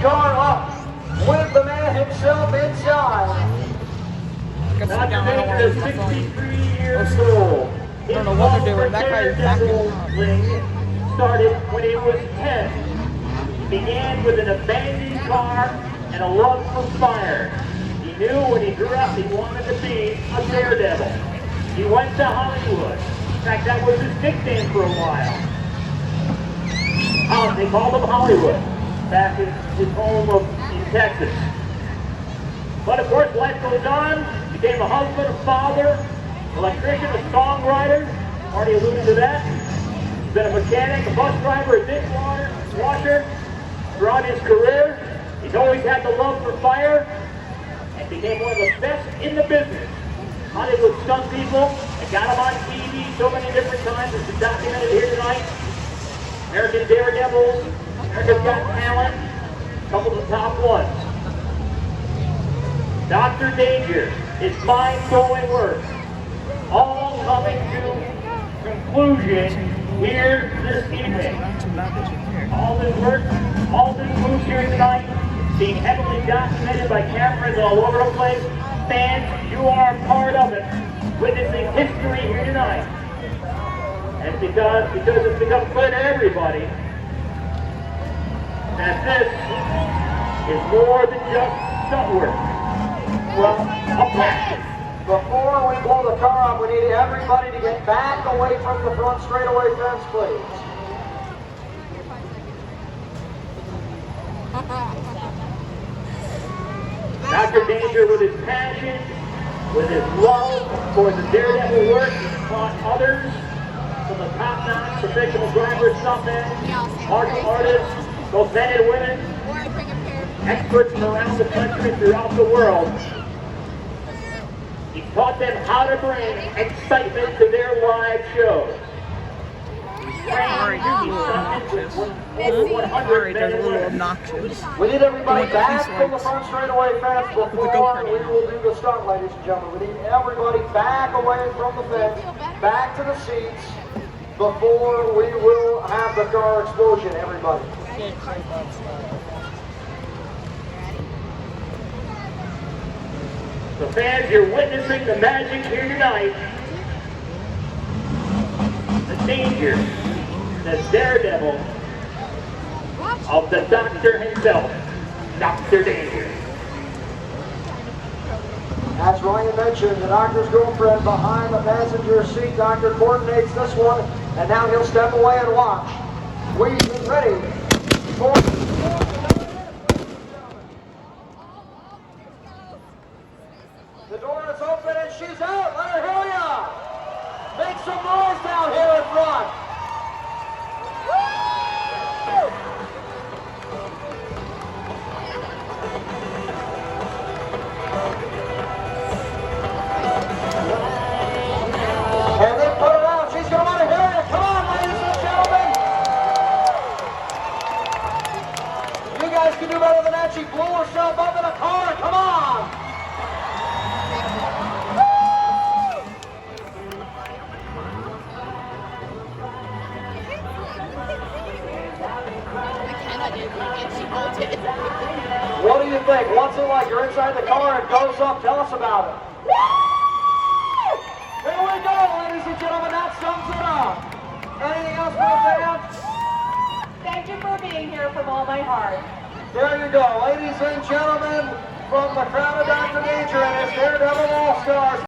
car up with the man himself inside. Dr. Danger is 63 years old. I don't know what they're doing. That guy is backing up. Started when he was 10. He began with an abandoned car and a love for fire. He knew when he grew up he wanted to be a daredevil. He went to Hollywood. In fact, that was his nickname for a while. They called him Hollywood back in his home in Texas. But of course, life goes on. He became a husband, a father, electrician, a songwriter. Already alluded to that. He's been a mechanic, a bus driver, a dishwasher. Throughout his career, he's always had the love for fire and became one of the best in the business. Hollywood stunt people, and got him on TV so many different times. It's been documented here tonight. American Daredevils, America's Got Talent, a couple of the top ones. Dr. Danger, his mind-blowing work, all coming to conclusion here this evening. All this work, all this moves here tonight, being heavily documented by cameras all over the place. Fans, you are part of it, witnessing history here tonight. And because it's become clear to everybody that this is more than just stunt work. Well, a passion. Before we blow the car up, we need everybody to get back away from the front straightaway fence, please. Dr. Danger, with his passion, with his love for the daredevil work, he's taught others, from the top-notch professional drivers, stuntmen, martial artists, both men and women, experts from around the country and throughout the world. He taught them how to bring excitement to their live shows. Sorry, that's a little obnoxious. We need everybody back from the front straightaway fence before we will do the stunt, ladies and gentlemen. We need everybody back away from the fence, back to the seats, before we will have the car explosion, everybody. So fans, you're witnessing the magic here tonight. The danger, the daredevil of the doctor himself, Dr. Danger. As Ryan mentioned, the doctor's girlfriend behind the passenger seat. Doctor coordinates this one, and now he'll step away and watch. We get ready for... The door is open and she's out. Let her hear ya. Make some noise down here in front. And then put her out. She's going to want to hear you. Come on, ladies and gentlemen. You guys can do better than that. She blew herself up in a car. Come on. What do you think? What's it like? You're inside the car and goes up. Tell us about it. Here we go, ladies and gentlemen. That sums it up. Anything else for the fans? Thank you for being here from all my heart. There you go, ladies and gentlemen, from the crowd.